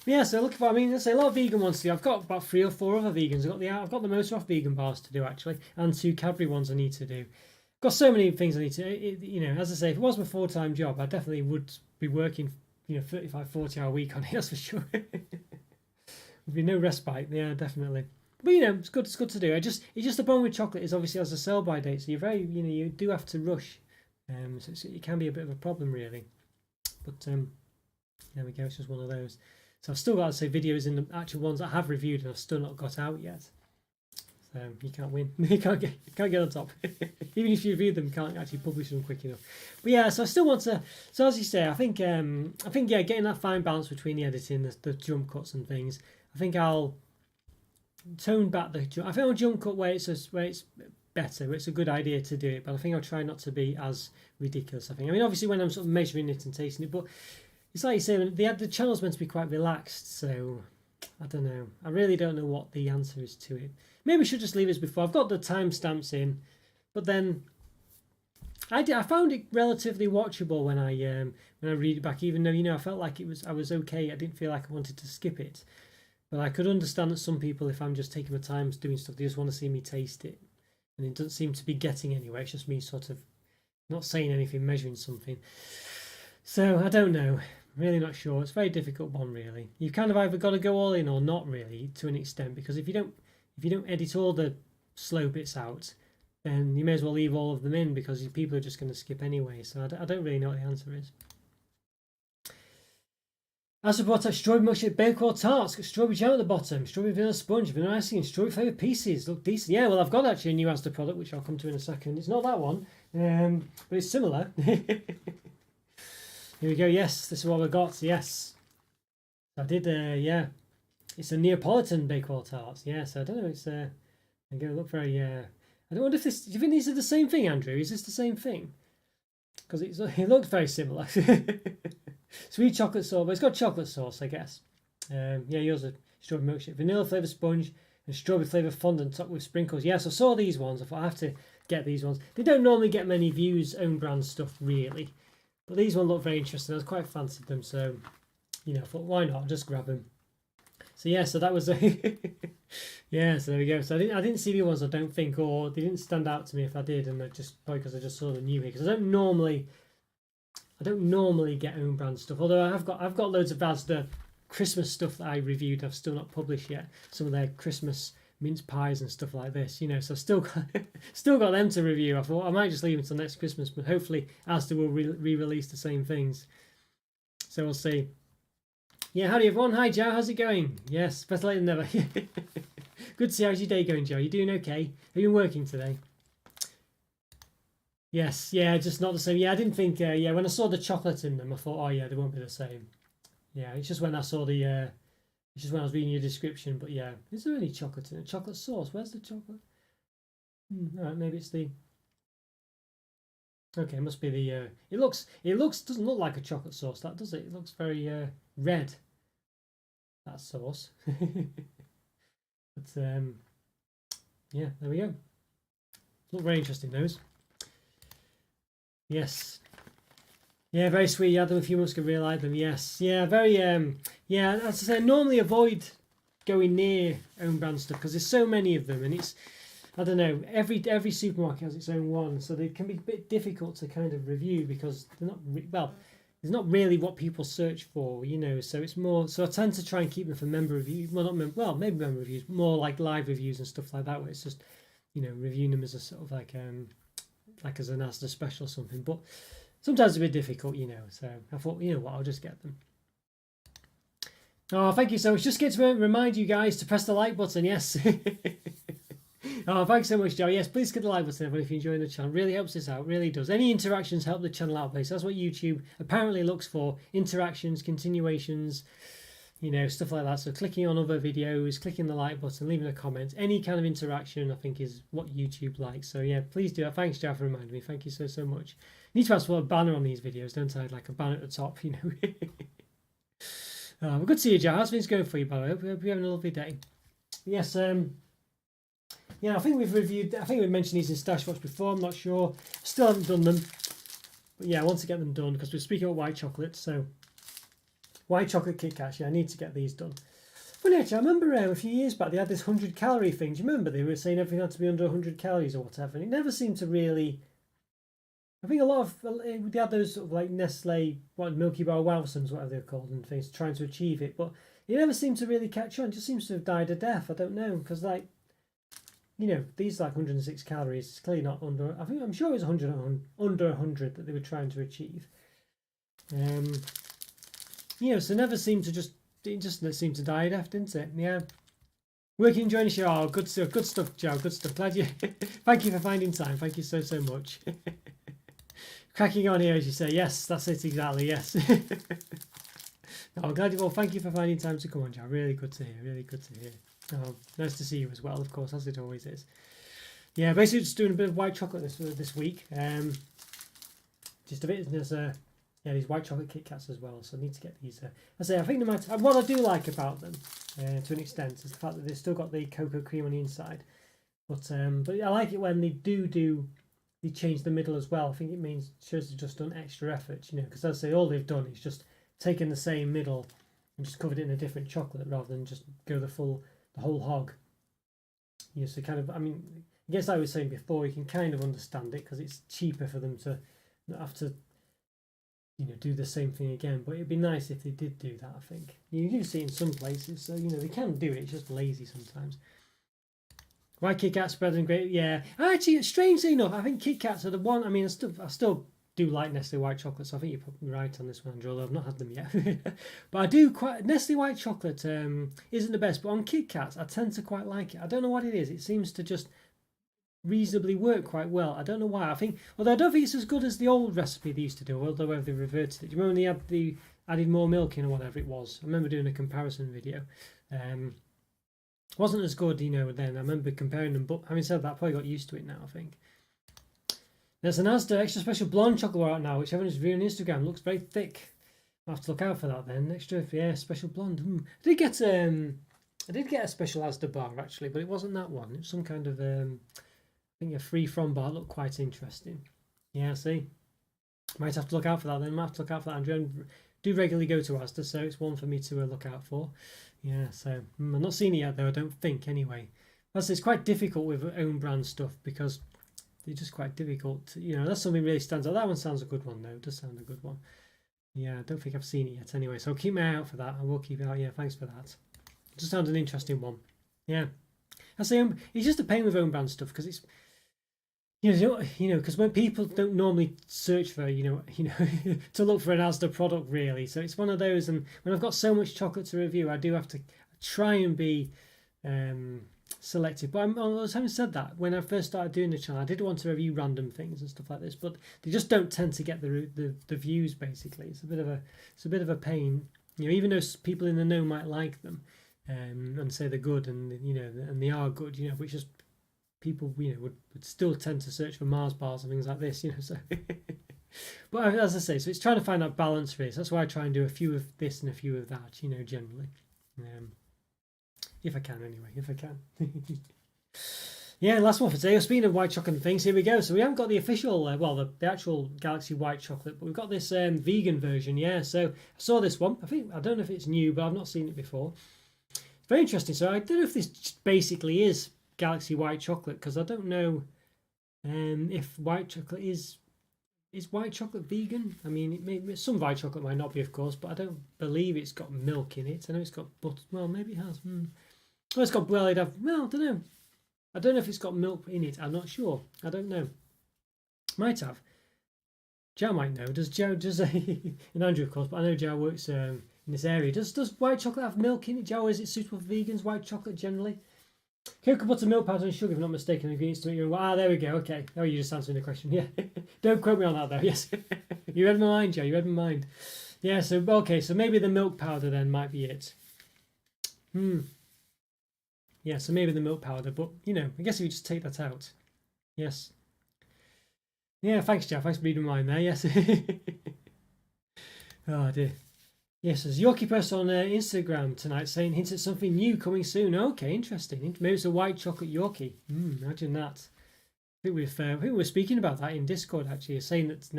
Yeah, so looking for. I mean, there's a lot of vegan ones to do. I've got about 3 or 4 other vegans. I've got the most off vegan bars to do actually, and 2 Cadbury ones I need to do. I've got so many things I need to. You know, as I say, if it was my full-time job, I definitely would be working, 35, 40-hour week on it. That's for sure. There'd be no respite. Yeah, definitely. But it's good. It's good to do. It's just the problem with chocolate is obviously has a sell-by date, so you do have to rush. So it can be a bit of a problem really. But there we go. It's just one of those. So I've still got to say videos in the actual ones that I have reviewed and I've still not got out yet. So you can't win. You can't get on top. Even if you review them, you can't actually publish them quick enough. But yeah, so I still want to. So as you say, I think yeah, getting that fine balance between the editing, the jump cuts and things. I think I'll tone back I think I'll jump cut where it's better, where it's a good idea to do it, but I think I'll try not to be as ridiculous. I mean obviously when I'm sort of measuring it and tasting it, but it's like you say, the channel's meant to be quite relaxed, so I don't know. I really don't know what the answer is to it. Maybe we should just leave it as before. I've got the timestamps in, but then I found it relatively watchable when I read it back, even though I felt like I was okay. I didn't feel like I wanted to skip it. But I could understand that some people, if I'm just taking my time doing stuff, they just want to see me taste it. And it doesn't seem to be getting anywhere. It's just me sort of not saying anything, measuring something. So I don't know. Really not sure. It's a very difficult one, really. You've kind of either got to go all in or not really, to an extent, because if you don't edit all the slow bits out, then you may as well leave all of them in because people are just going to skip anyway. So I don't really know what the answer is. As for butter, strawberry milkshake bakewell tarts, got strawberry jam at the bottom, strawberry vanilla sponge, vanilla icing, and strawberry flavoured pieces. Look decent. Yeah, well, I've got actually a new Asda product, which I'll come to in a second. It's not that one, but it's similar. Here we go. Yes, this is what we got. Yes, I did. Yeah, it's a Neapolitan bakewell tarts. Yes, I don't know. It's I'm going to look very. I don't wonder if this. Do you think these are the same thing, Andrew? Is this the same thing? Because it looks very similar. Sweet chocolate sauce, but it's got chocolate sauce, I guess. Yeah, yours are strawberry milkshake, vanilla flavoured sponge, and strawberry flavoured fondant topped with sprinkles. Yes, I saw these ones. I thought I have to get these ones. They don't normally get many views, own brand stuff really, but these ones look very interesting. I was quite fancied them, so you know, I thought why not? I'll just grab them. So yeah, so that was a yeah. So there we go. So I didn't see the ones, I don't think, or they didn't stand out to me if I did, and I just probably because I just saw them new here, because I don't normally get own brand stuff. Although I've got loads of Asda Christmas stuff that I reviewed. I've still not published yet. Some of their Christmas mince pies and stuff like this, you know. So I've still got them to review. I thought I might just leave them until next Christmas, but hopefully Asda will re-release the same things. So we'll see. Yeah, howdy everyone. Hi Joe, how's it going? Yes, better late than never. Good to see how's your day going, Joe. You doing okay? Have you been working today? Yes, yeah, just not the same. Yeah, I didn't think. Yeah, when I saw the chocolate in them, I thought, oh yeah, they won't be the same. Yeah, it's just when I saw the. It's just when I was reading your description. But yeah, is there any chocolate in it? Chocolate sauce? Where's the chocolate? All right, maybe it's the. Okay, it must be the. It looks doesn't look like a chocolate sauce. That does it? It looks very red. That sauce. But yeah, there we go. Look very interesting, those. Yes. Yeah, very sweet. You had them a few months ago, really like them. Yes. Yeah, very yeah, as I say, I normally avoid going near own brand stuff because there's so many of them, and it's, I don't know, every supermarket has its own one, so they can be a bit difficult to kind of review because they're not well, it's not really what people search for, you know. So it's more, so I tend to try and keep them for member reviews. Well, not well, maybe member reviews, but more like live reviews and stuff like that, where it's just, you know, reviewing them as a sort of like as an Asda special or something. But sometimes it's a bit difficult, you know. So I thought, you know what, I'll just get them. Oh, thank you so much. Just get to remind you guys to press the like button. Yes. Oh, thanks so much, Joe. Yes, please hit the like button, everyone, if you're enjoying the channel. Really helps us out, really does. Any interactions help the channel out, please. That's what YouTube apparently looks for. Interactions, continuations, you know, stuff like that. So clicking on other videos, clicking the like button, leaving a comment, any kind of interaction, I think, is what YouTube likes. So yeah, please do that. Thanks, Joe, for reminding me. Thank you so much. I need to ask for a banner on these videos, don't I? Like a banner at the top, you know. Well, good to see you, Joe. How's things going for you, by the way? Hope you're having a lovely day. Yes, yeah, I think we've mentioned these in Stash Watch before, I'm not sure. Still haven't done them. But yeah, I want to get them done because we're speaking about white chocolate. So, white chocolate KitKats, yeah, I need to get these done. Funny actually, I remember a few years back they had this 100-calorie thing. Do you remember? They were saying everything had to be under 100 calories or whatever. And it never seemed to really... I think a lot of... They had those sort of like Nestle, Milky Bar Wowsums, whatever they're called, and things, trying to achieve it. But it never seemed to really catch on. It just seems to have died a death. I don't know, because like... You know, these like 106 calories. It's clearly not under. I'm sure it was 100 under 100 that they were trying to achieve. You know, so never seemed to just seemed to die a death, didn't it? Yeah. Working, enjoying the show. Oh, good stuff, Joe. Good stuff. Glad you. Thank you for finding time. Thank you so much. Cracking on here, as you say. Yes, that's it exactly. Yes. Oh, glad you. Well, thank you for finding time to come on, Joe. Really good to hear. Really good to hear. Oh, nice to see you as well, of course, as it always is. Yeah, basically just doing a bit of white chocolate this week. Just a bit. There's yeah, these white chocolate KitKats as well. So I need to get these. I think they might. What I do like about them, to an extent, is the fact that they've still got the cocoa cream on the inside. But I like it when they they change the middle as well. I think it shows they've just done extra effort, you know, because as I say, all they've done is just taken the same middle and just covered it in a different chocolate rather than just go the whole hog. Yeah, so kind of, I mean, I guess I was saying before, you can kind of understand it because it's cheaper for them to not have to, you know, do the same thing again. But it'd be nice if they did do that, I think. You do see it in some places, so, you know, they can do it. It's just lazy sometimes. White KitKats better than great? Yeah. Actually, strangely enough, I think KitKats are the one, I mean, I still do like Nestle white chocolate, so I think you're probably right on this one, Andrew, although I've not had them yet. But I do Nestle white chocolate isn't the best, but on KitKats I tend to quite like it. I don't know what it is. It seems to just reasonably work quite well. I don't know why. Although I don't think it's as good as the old recipe they used to do, although they reverted it. Do you remember when they added more milk in or whatever it was? I remember doing a comparison video. Wasn't as good, you know, then. I remember comparing them, but having said that, I probably got used to it now, I think. There's an Asda extra special blonde chocolate bar out now, which everyone is viewing on Instagram. Looks very thick. I'll have to look out for that then. Extra, yeah, special blonde. I did get a special Asda bar actually, but it wasn't that one. It was some kind of think a free from bar looked quite interesting. Yeah, see, might have to look out for that then. Might have to look out for that, Andrew. I do regularly go to Asda, so it's one for me to look out for. Yeah, so I'm not seen it yet though. I don't think anyway. Plus, it's quite difficult with own brand stuff because they're just quite difficult. That's something really stands out. That one sounds a good one though. It does sound a good one. Yeah, I don't think I've seen it yet anyway. So I'll keep my eye out for that. I will keep it out. Yeah, thanks for that. It just sounds an interesting one. Yeah, I say it's just a pain with own brand stuff because it's because when people don't normally search for to look for an Asda product really, so it's one of those. And when I've got so much chocolate to review, I do have to try and be selective. But having said that, when I first started doing the channel, I did want to review random things and stuff like this, but they just don't tend to get the views. Basically, it's a bit of a pain. Even though people in the know might like them and say they're good, and and they are good, which is people would still tend to search for Mars bars and things like this, so but as I say, so it's trying to find that balance really. So that's why I try and do a few of this and a few of that, generally, if I can anyway, if I can. Yeah, last one for today. Speaking of white chocolate and things, here we go. So we haven't got the official the actual Galaxy white chocolate, but we've got this vegan version. Yeah, so I saw this one. I don't know if it's new, but I've not seen it before. It's very interesting. So I don't know if this basically is Galaxy white chocolate, because I don't know if white chocolate is white chocolate vegan. I mean, some white chocolate might not be, of course, but I don't believe it's got milk in it. I know it's got butter. Well, maybe it has. Well, it's got I don't know. I don't know if it's got milk in it. I'm not sure. I don't know. Might have. Joe might know. Does and Andrew, of course, but I know Joe works in this area. Does white chocolate have milk in it, Joe? Is it suitable for vegans? White chocolate generally? Cocoa butter, milk powder, and sugar, if I'm not mistaken. Ingredients to it. There we go. Okay. Oh, you just answering the question. Yeah. Don't quote me on that though. Yes. You read my mind, Joe. You read my mind. Yeah. So okay. So maybe the milk powder then might be it. Yeah. So maybe the milk powder, but I guess if you just take that out. Yes. Yeah. Thanks, Joe. Thanks for reading mine there. Yes. Oh dear. Yes, there's Yorkie Press on Instagram tonight saying hints at something new coming soon. Okay, interesting. Maybe it's a white chocolate Yorkie. Imagine that. I think we were speaking about that in Discord actually, saying that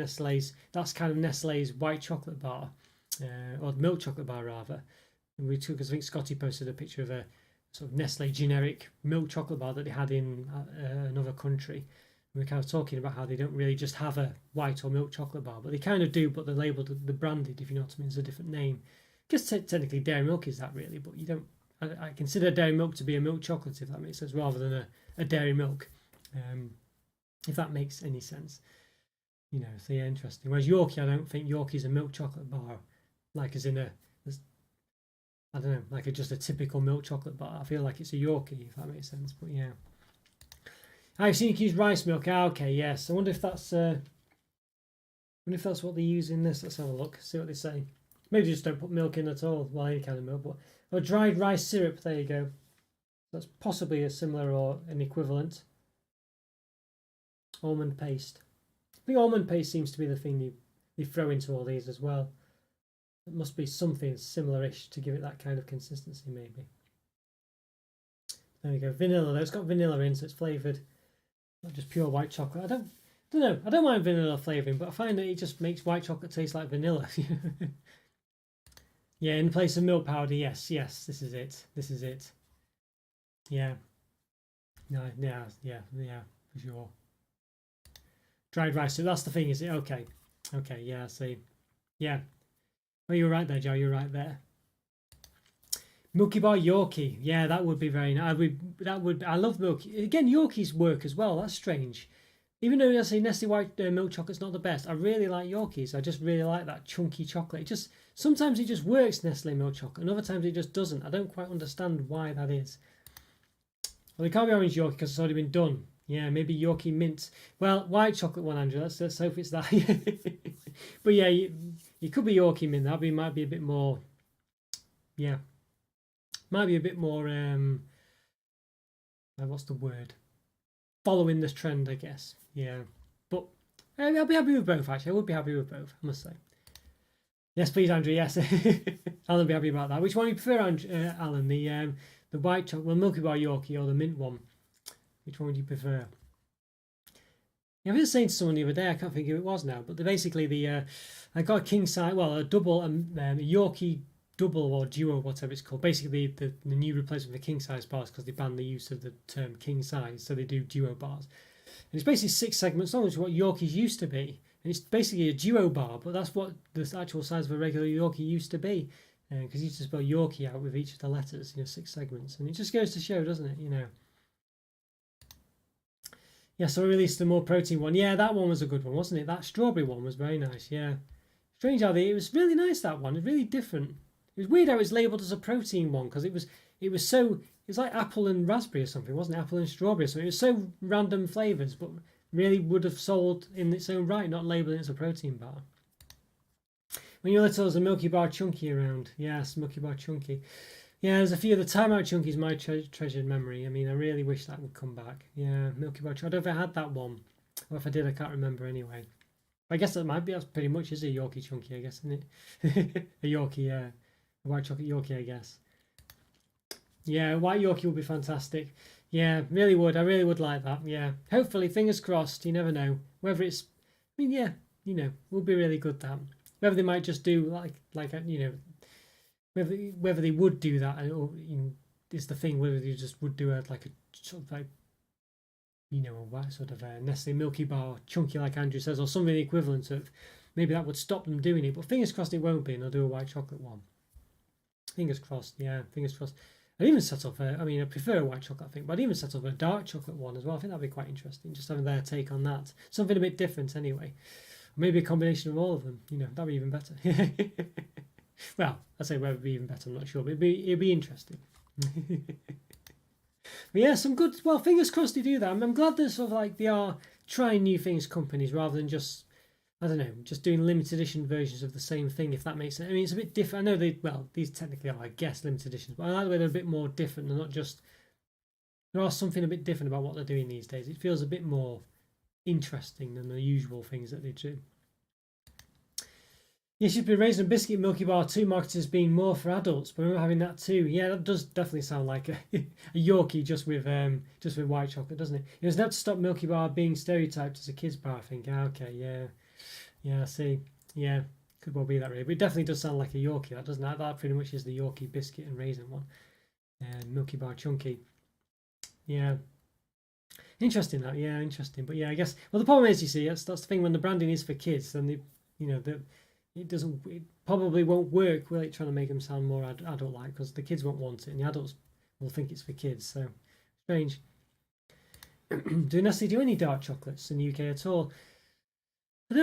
that's kind of Nestle's white chocolate bar, or milk chocolate bar rather. And because I think Scotty posted a picture of a sort of Nestle generic milk chocolate bar that they had in another country. We're kind of talking about how they don't really just have a white or milk chocolate bar, but they kind of do, but they're labelled, the branded, if you know what I mean, it's a different name. I guess technically dairy milk is that really, but you don't. I consider dairy milk to be a milk chocolate, if that makes sense, rather than a dairy milk, if that makes any sense. So yeah, interesting. Whereas Yorkie, I don't think Yorkie's a milk chocolate bar, like as in I don't know, like just a typical milk chocolate bar. I feel like it's a Yorkie, if that makes sense, but yeah. I've seen you use rice milk. Okay, yes. I wonder if that's what they use in this. Let's have a look. See what they say. Maybe just don't put milk in at all. Well, any kind of milk, or dried rice syrup. There you go. That's possibly a similar or an equivalent. Almond paste. I think almond paste seems to be the thing you throw into all these as well. It must be something similar-ish to give it that kind of consistency, maybe. There we go. Vanilla. Though. It's got vanilla in, so it's flavoured. Not just pure white chocolate. I don't know. I don't mind vanilla flavouring, but I find that it just makes white chocolate taste like vanilla. Yeah, in place of milk powder. Yes. This is it. Yeah. No. Yeah. For sure. Dried rice. So that's the thing, is it? Okay. Yeah. I see. Yeah. Well, you're right there, Joe. You're right there. Milky Bar Yorkie, yeah, that would be very nice. I love Milky. Again, Yorkies work as well. That's strange. Even though I say Nestle white milk chocolate's not the best, I really like Yorkies. I just really like that chunky chocolate. Sometimes it just works, Nestle milk chocolate, and other times it just doesn't. I don't quite understand why that is. Well, it can't be orange Yorkie because it's already been done. Yeah, maybe Yorkie Mint. Well, white chocolate one, Andrew. Let's hope it's that. But yeah, it could be Yorkie Mint. Might be a bit more. Yeah. Might be a bit more, what's the word? Following this trend, I guess. Yeah. But I'll be happy with both, actually. I would be happy with both, I must say. Yes, please, Andrew, yes. I'll be happy about that. Which one do you prefer, Alan? The white chocolate, Milky Bar Yorkie or the mint one? Which one would you prefer? I was just saying to someone the other day, I can't think who it was now, but basically I got a king size, well, a double, a Yorkie double or duo, whatever it's called. Basically, the new replacement for king size bars because they banned the use of the term king size, so they do duo bars. And it's basically 6 segments long, which is what Yorkies used to be. And it's basically a duo bar, but that's what the actual size of a regular Yorkie used to be. Because you used to spell Yorkie out with each of the letters, 6 segments. And it just goes to show, doesn't it, Yeah, so we released the more protein one. Yeah, that one was a good one, wasn't it? That strawberry one was very nice, yeah. Strange how it was really nice, that one. It was really different. It was weird how it was labelled as a protein one, because it was like apple and raspberry or something, wasn't it? Apple and strawberry or something. It was so random flavours, but really would have sold in its own right, not labelling it as a protein bar. When you were little, there was a Milky Bar Chunky around. Yes, Milky Bar Chunky. Yeah, there's a few of the Time Out Chunkies, my treasured memory. I mean, I really wish that would come back. Yeah, Milky Bar Chunky. I don't know if I had that one. Or if I did, I can't remember anyway. I guess that's pretty much is a Yorkie Chunky, I guess, isn't it? A Yorkie, a white chocolate Yorkie, I guess. Yeah, white Yorkie would be fantastic. Yeah, really would. I really would like that. Yeah. Hopefully, fingers crossed, you never know. Whether it's, I mean, yeah, would be really good that. Whether they might just do whether they would do that, or is the thing whether they just would do a sort of a sort of a Nestle Milky Bar Chunky, like Andrew says, or something equivalent of. Maybe that would stop them doing it, but fingers crossed it won't be, and they'll do a white chocolate one. Fingers crossed, yeah, fingers crossed. I'd even set up I prefer a white chocolate, I think, but I'd even set up a dark chocolate one as well. I think that'd be quite interesting, just having their take on that. Something a bit different anyway. Maybe a combination of all of them, that'd be even better. Well, I say whether it'd be even better, I'm not sure, but it'd be interesting. But yeah, some good, well, fingers crossed they do that. I'm glad they're sort of they are trying new things, companies, rather than just, I don't know, just doing limited edition versions of the same thing, if that makes sense. I mean, it's a bit different. I know these technically are, I guess, limited editions, but I like the way they're a bit more different and not just, there are something a bit different about what they're doing these days. It feels a bit more interesting than the usual things that they do. Yes, you've been Raisin Biscuit Milky Bar 2 marketed as being more for adults, but we're having that too. Yeah, that does definitely sound like a Yorkie just with white chocolate, doesn't it? It was never to stop Milky Bar being stereotyped as a kids bar, I think. Okay, yeah, I see. Yeah, could well be that really, but it definitely does sound like a Yorkie. That doesn't that pretty much is the Yorkie biscuit and raisin one. Milky Bar Chunky. Yeah. Interesting that, yeah, interesting. But yeah, I guess the problem is, you see, that's the thing, when the branding is for kids, then it probably won't work, will it, trying to make them sound more adult like, because the kids won't want it and the adults will think it's for kids. So strange. Do Nestle do any dark chocolates in the UK at all? I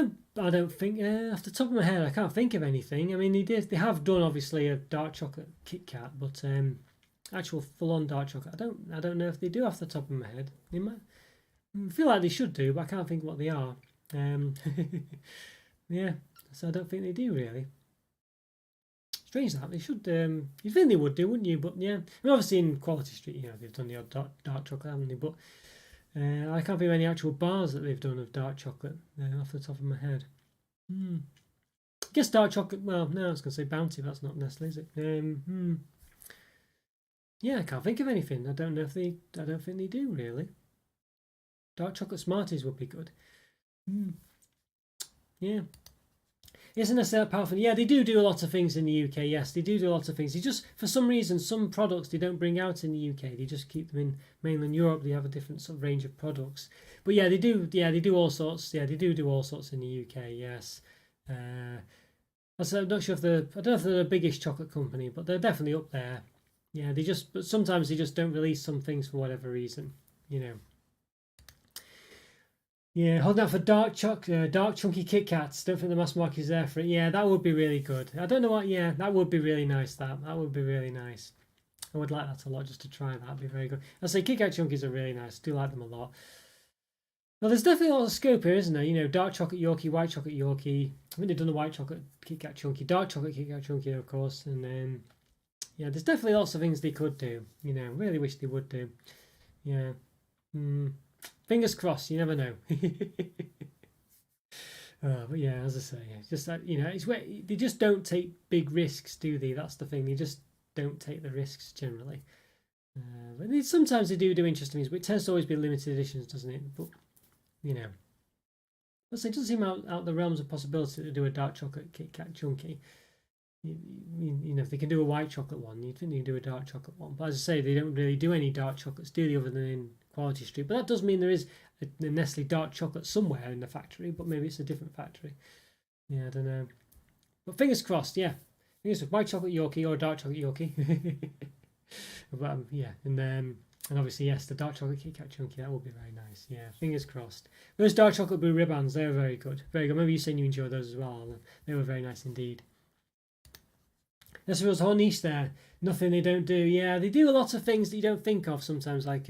don't think off the top of my head I can't think of anything. I mean, they have done obviously a dark chocolate KitKat, but actual full-on dark chocolate, I don't know if they do off the top of my head. They might, I feel like they should do, but I can't think what they are. Yeah, so I don't think they do really. Strange that they should. You'd think they would do, wouldn't you? But yeah, I mean, obviously in Quality Street, they've done the odd dark chocolate, haven't they? But I can't think of any actual bars that they've done of dark chocolate off the top of my head. I guess dark chocolate. Well, no, I was going to say Bounty. That's not Nestle, is it? Yeah, I can't think of anything. I don't think they do really. Dark chocolate Smarties would be good. Yeah. Isn't this powerful? Yeah, they do a lot of things in the UK. Yes, they do a lot of things. They just, for some reason, some products they don't bring out in the UK. They just keep them in mainland Europe. They have a different sort of range of products. But yeah, they do. Yeah, they do all sorts. Yeah, they do all sorts in the UK. Yes. I'm not sure if I don't know if they're the biggest chocolate company, but they're definitely up there. Yeah, but sometimes they just don't release some things for whatever reason. Yeah, holding out for dark chunky KitKats. Don't think the mass market is there for it. Yeah, that would be really good. I don't know what. Yeah, that would be really nice. That would be really nice. I would like that a lot, just to try that. That'd be very good. I say KitKat Chunkies are really nice. I do like them a lot. Well, there's definitely a lot of scope here, isn't there? Dark chocolate Yorkie, white chocolate Yorkie. I think they've done the white chocolate KitKat Chunky, dark chocolate KitKat Chunky, of course, and then yeah, there's definitely lots of things they could do. Really wish they would do. Yeah. Fingers crossed. You never know. But yeah, as I say, it's just that it's where they just don't take big risks, do they? That's the thing. They just don't take the risks generally. But sometimes they do interesting things, but it tends to always be limited editions, doesn't it? But But it doesn't seem out the realms of possibility to do a dark chocolate KitKat Chunky. You know, if they can do a white chocolate one, you'd think they can do a dark chocolate one. But as I say, they don't really do any dark chocolates, do they, other than in Quality Street. But that does mean there is a Nestle dark chocolate somewhere in the factory, but maybe it's a different factory. Yeah, I don't know. But fingers crossed, yeah. Fingers crossed, white chocolate Yorkie or dark chocolate Yorkie. But yeah, and obviously, yes, the dark chocolate KitKat Chunky, that would be very nice. Yeah, fingers crossed. Those dark chocolate blue ribbons, they were very good. Very good. Maybe you saying you enjoyed those as well. They were very nice indeed. There's a whole niche there. Nothing they don't do. Yeah, they do a lot of things that you don't think of sometimes, like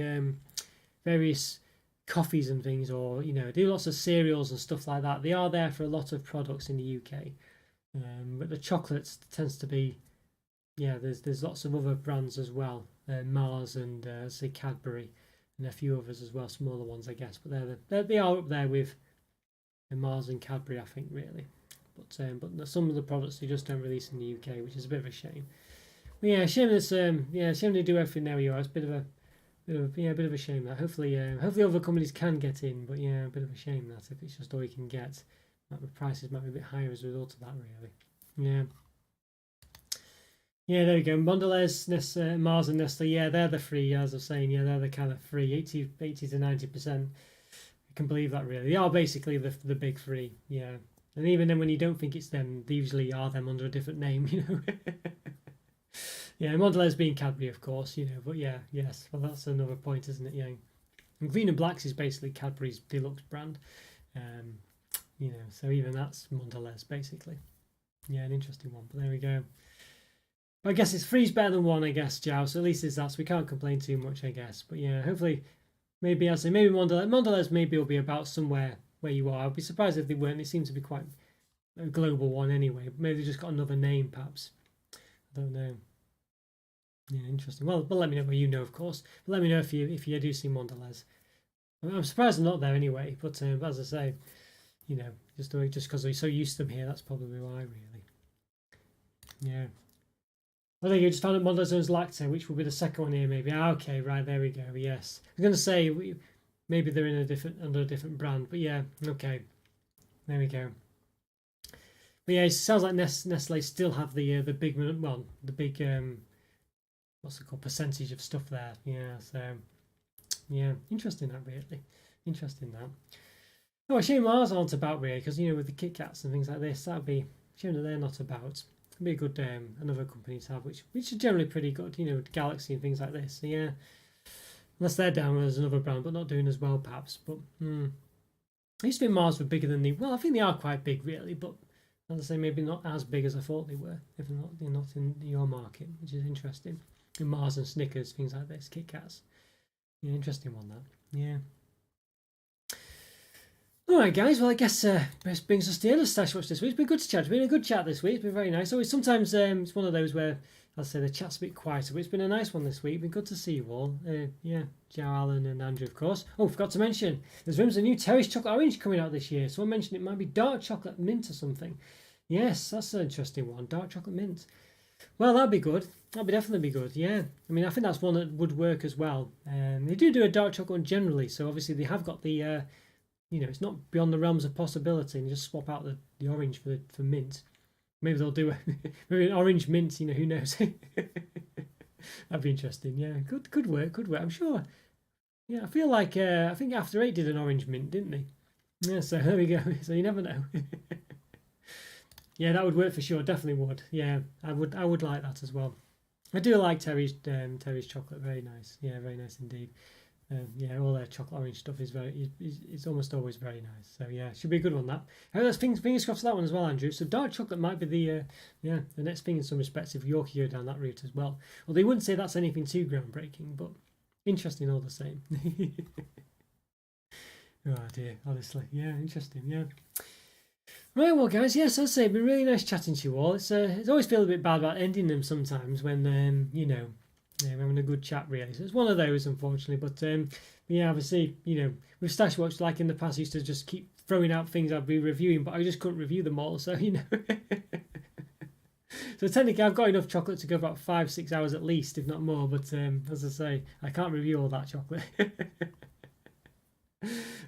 various coffees and things, or you know, do lots of cereals and stuff like that. They are there for a lot of products in the UK, but the chocolates tends to be, yeah. There's lots of other brands as well, Mars and say Cadbury, and a few others as well, smaller ones I guess. But they are up there with Mars and Cadbury, I think, really. But some of the products they just don't release in the UK, which is a bit of a shame. But yeah, shame they do everything there. It's a bit of a shame that. Hopefully other companies can get in, but yeah, a bit of a shame that if it's just all you can get, the prices might be a bit higher as a result of that, really. Yeah. Yeah, there we go. Mondelez, Mars and Nestle, yeah, they're the free, as I was saying, yeah, they're the kind of free, 80 to 90%. I can believe that, really. They are basically the big three, yeah. And even then, when you don't think it's them, they usually are them under a different name, you know. Yeah, Mondelez being Cadbury, of course, you know. But yeah, yes, well, that's another point, isn't it? Yeah. And Green and Blacks is basically Cadbury's deluxe brand, you know. So even that's Mondelez, basically. Yeah, an interesting one. But there we go. But I guess it's three's better than one, I guess, Jow. So at least it's that. So we can't complain too much, I guess. But yeah, hopefully, maybe I'll say maybe Mondelez maybe will be about somewhere where you are. I'd be surprised if they weren't. They seem to be quite a global one anyway. Maybe they just got another name, perhaps. I don't know. Yeah, interesting. Well, let me know what you know, of course. But let me know if you do see Mondelez. I'm surprised they're not there anyway. But as I say, you know, just because we're so used to them here, that's probably why, really. Yeah. I think you just found out Mondelez owns Lacto, which will be the second one here, maybe. Okay, right, there we go. Yes, I was going to say maybe they're under a different brand, but yeah, okay, there we go. But yeah, it sounds like Nestle still have the big, well, the big what's it called, percentage of stuff there. Yeah, so yeah, interesting that, really, interesting that. Oh, a shame ours aren't about, really, because you know, with the KitKats and things like this, that'd be a shame that they're not about. It'd be a good another company to have, which are generally pretty good, you know, Galaxy and things like this. So yeah, unless they're down as another brand, but not doing as well, perhaps. But I used to think Mars were bigger than well, I think they are quite big, really. But as I say, maybe not as big as I thought they were. If they're not in your market, which is interesting. In Mars and Snickers, things like this, KitKats. Yeah, interesting one, that. Yeah. Alright guys, well I guess this brings us to the end of Stash Watch this week. It's been good to chat. It's been a good chat this week. It's been very nice. Always sometimes it's one of those where I'll say the chat's a bit quieter, but it's been a nice one this week. It's been good to see you all. Yeah, Joe, Alan and Andrew, of course. Oh, forgot to mention, there's a new Terrace Chocolate Orange coming out this year. Someone mentioned it might be Dark Chocolate Mint or something. Yes, that's an interesting one. Dark Chocolate Mint. Well, that'd be good. That'd definitely be good, yeah. I mean, I think that's one that would work as well. They do a dark chocolate one generally, so obviously they have got the... you know, it's not beyond the realms of possibility, and just swap out the orange for mint. Maybe they'll do maybe an orange mint. You know, who knows? That'd be interesting. Yeah, could work. I'm sure. Yeah, I feel like I think After Eight did an orange mint, didn't they? Yeah, so there we go. So you never know. Yeah, that would work for sure. Definitely would. Yeah, I would like that as well. I do like Terry's chocolate. Very nice. Yeah, very nice indeed. Yeah, all their chocolate orange stuff is it's almost always very nice. So yeah, should be a good one, that. I hope that's fingers crossed for that one as well, Andrew. So dark chocolate might be the next thing in some respects if Yorkie go down that route as well. Well, they wouldn't say that's anything too groundbreaking, but interesting all the same. Oh dear, honestly, yeah, interesting, yeah. Right, well, guys, yes, I'd say it's been really nice chatting to you all. It's always feel a bit bad about ending them sometimes when you know. Yeah, we're having a good chat, really. So it's one of those, unfortunately. But yeah, obviously, you know, with Stash Watch, like in the past, I used to just keep throwing out things I'd be reviewing, but I just couldn't review them all. So, you know. So technically, I've got enough chocolate to go about 5-6 hours at least, if not more. But as I say, I can't review all that chocolate.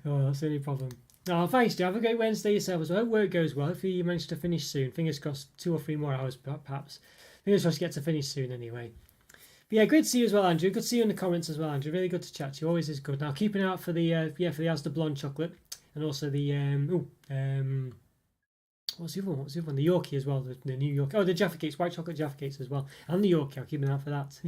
Oh, that's the only problem. Oh, thanks, Joe. Have a great Wednesday yourself as well. Hope work goes well. Hopefully you manage to finish soon. Fingers crossed, 2 or 3 more hours perhaps. Fingers crossed you get to finish soon anyway. But yeah, great to see you as well, Andrew. Good to see you in the comments as well, Andrew. Really good to chat to you. Always is good. Now keep an eye out for the for the Asda Blonde chocolate and also the what's the other one? The Yorkie as well. The new Yorkie. Oh, the Jaffa Cakes, white chocolate Jaffa Cakes as well, and the Yorkie. I'll keep an eye out for that.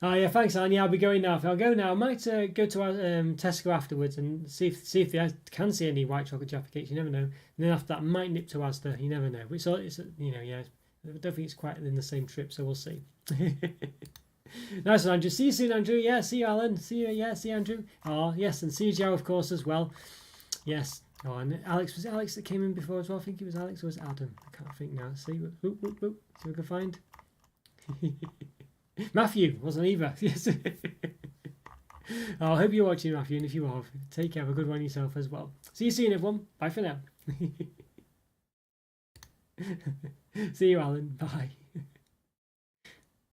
Oh yeah, thanks, Alan. Yeah, I'll be going now. If I'll go now, I might go to Tesco afterwards and see if they can see any white chocolate Jaffa Cakes. You never know. And then after that, I might nip to Asda. You never know. It's yeah. I don't think it's quite in the same trip, so we'll see. Nice one, Andrew. See you soon, Andrew. Yeah, see you, Alan. See you. Yeah, see you, Andrew. Oh yes, and see you, Joe, of course, as well. Yes. Oh, and Alex, was it Alex that came in before as well? I think it was Alex or was it Adam? I can't think now. See, whoop, whoop, whoop. See what we can find. Matthew wasn't either. Yes. I hope you're watching, Matthew, and if you are, take care. Have a good one yourself as well. See you soon, everyone. Bye for now. See you, Alan. Bye.